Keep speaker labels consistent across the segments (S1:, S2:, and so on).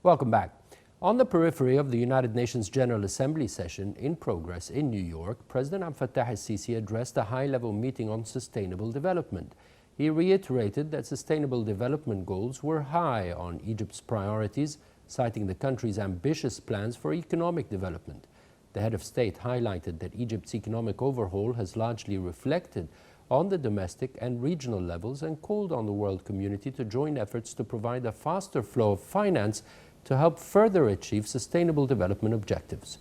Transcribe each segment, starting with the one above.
S1: Welcome back. On the periphery of the United Nations General Assembly session in progress in New York, President Althanya al-Sisi addressed a high-level meeting on sustainable development. He reiterated that sustainable development goals were high on Egypt's priorities, citing the country's ambitious plans for economic development. The head of state highlighted that Egypt's economic overhaul has largely reflected on the domestic and regional levels and called on the world community to join efforts to provide a faster flow of finance to help further achieve sustainable development objectives.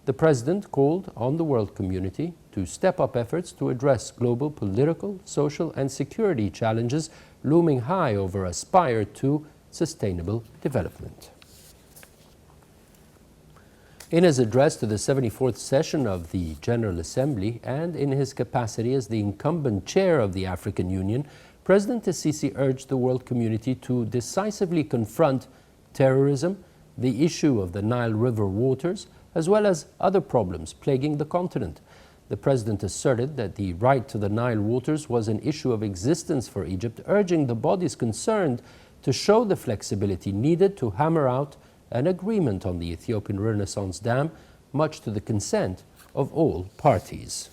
S1: The president called on the world community to step up efforts to address global political, social and security challenges looming high over aspire to sustainable development. In his address to the 74th session of the General Assembly and in his capacity as the incumbent chair of the African Union, President al-Sisi urged the world community to decisively confront terrorism, the issue of the Nile River waters, as well as other problems plaguing the continent. The president asserted that the right to the Nile waters was an issue of existence for Egypt, urging the bodies concerned to show the flexibility needed to hammer out an agreement on the Ethiopian Renaissance Dam, much to the consent of all parties.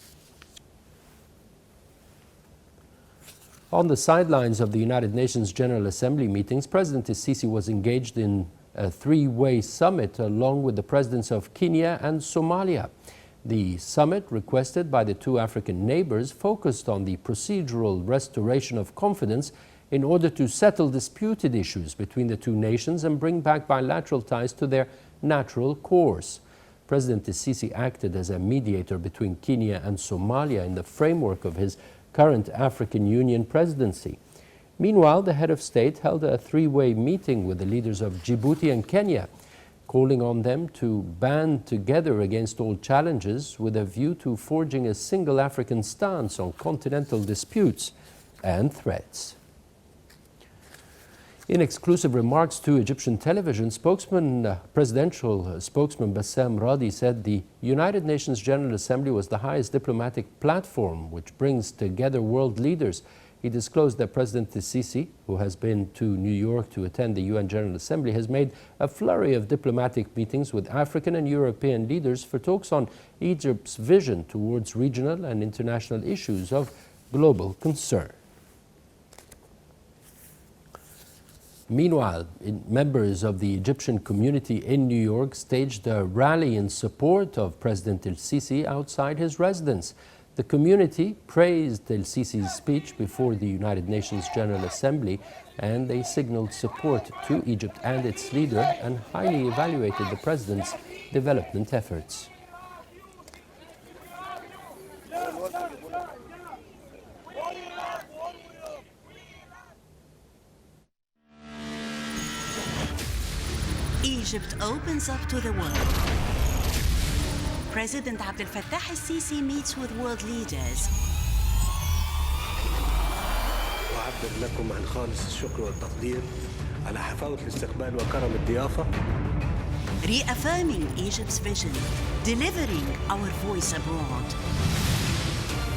S1: On the sidelines of the United Nations General Assembly meetings, President al-Sisi was engaged in a three-way summit along with the presidents of Kenya and Somalia. The summit, requested by the two African neighbors, focused on the procedural restoration of confidence in order to settle disputed issues between the two nations and bring back bilateral ties to their natural course. President al-Sisi acted as a mediator between Kenya and Somalia in the framework of his current African Union presidency. Meanwhile, the head of state held a three-way meeting with the leaders of Djibouti and Kenya, calling on them to band together against all challenges with a view to forging a single African stance on continental disputes and threats. In exclusive remarks to Egyptian television, presidential spokesman Bassam Radi said the United Nations General Assembly was the highest diplomatic platform which brings together world leaders. He disclosed that President al-Sisi, who has been to New York to attend the UN General Assembly, has made a flurry of diplomatic meetings with African and European leaders for talks on Egypt's vision towards regional and international issues of global concern. Meanwhile, members of the Egyptian community in New York staged a rally in support of President al-Sisi outside his residence. The community praised al-Sisi's speech before the United Nations General Assembly, and they signaled support to Egypt and its leader and highly evaluated the president's development efforts.
S2: Egypt opens up to the world. President Abdel Fattah al-Sisi meets with world leaders.
S3: أعبر لكم عن خالص الشكر والتقدير على حفاوة الاستقبال وكرم الضيافة.
S2: Reaffirming Egypt's vision, delivering our voice abroad.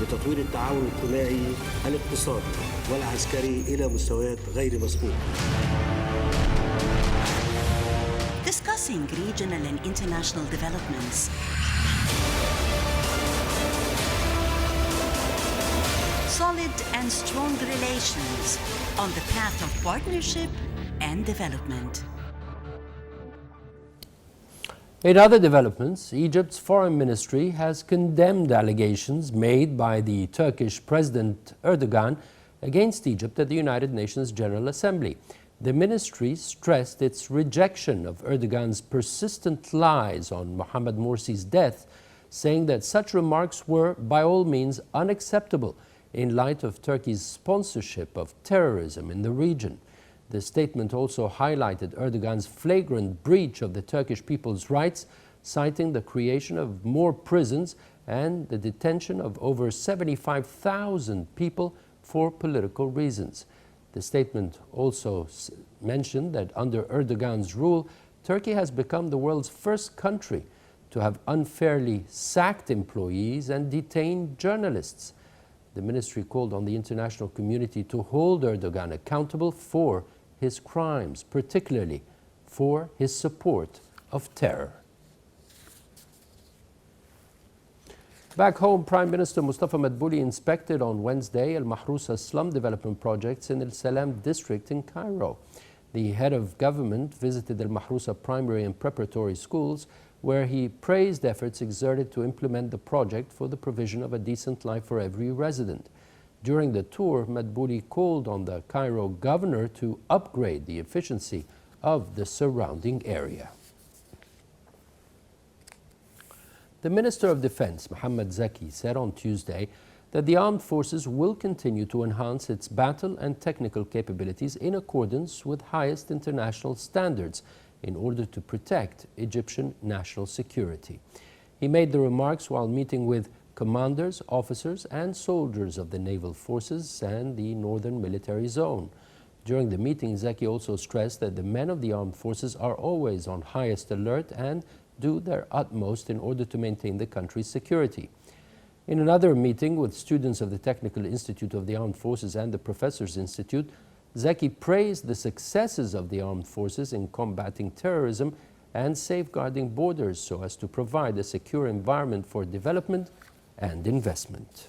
S3: لتطوير التعاون الثنائي الاقتصادي والعسكري إلى مستويات غير مسبوقة.
S2: Discussing regional and international developments. Solid and strong relations on the path of partnership and development.
S1: In other developments, Egypt's foreign ministry has condemned allegations made by the Turkish President Erdogan against Egypt at the United Nations General Assembly. The ministry stressed its rejection of Erdogan's persistent lies on Mohamed Morsi's death, saying that such remarks were, by all means, unacceptable in light of Turkey's sponsorship of terrorism in the region. The statement also highlighted Erdogan's flagrant breach of the Turkish people's rights, citing the creation of more prisons and the detention of over 75,000 people for political reasons. The statement also mentioned that under Erdogan's rule, Turkey has become the world's first country to have unfairly sacked employees and detained journalists. The ministry called on the international community to hold Erdogan accountable for his crimes, particularly for his support of terror. Back home, Prime Minister Mustafa Madbouli inspected on Wednesday Al Mahrousa slum development projects in Al Salam district in Cairo. The head of government visited Al Mahrousa primary and preparatory schools, where he praised efforts exerted to implement the project for the provision of a decent life for every resident. During the tour, Madbouli called on the Cairo governor to upgrade the efficiency of the surrounding area. The Minister of Defense, Mohammad Zaki, said on Tuesday that the armed forces will continue to enhance its battle and technical capabilities in accordance with highest international standards in order to protect Egyptian national security. He made the remarks while meeting with commanders, officers, and soldiers of the naval forces and the Northern Military Zone. During the meeting, Zaki also stressed that the men of the armed forces are always on highest alert and do their utmost in order to maintain the country's security. In another meeting with students of the Technical Institute of the Armed Forces and the Professors Institute, Zaki praised the successes of the armed forces in combating terrorism and safeguarding borders so as to provide a secure environment for development and investment.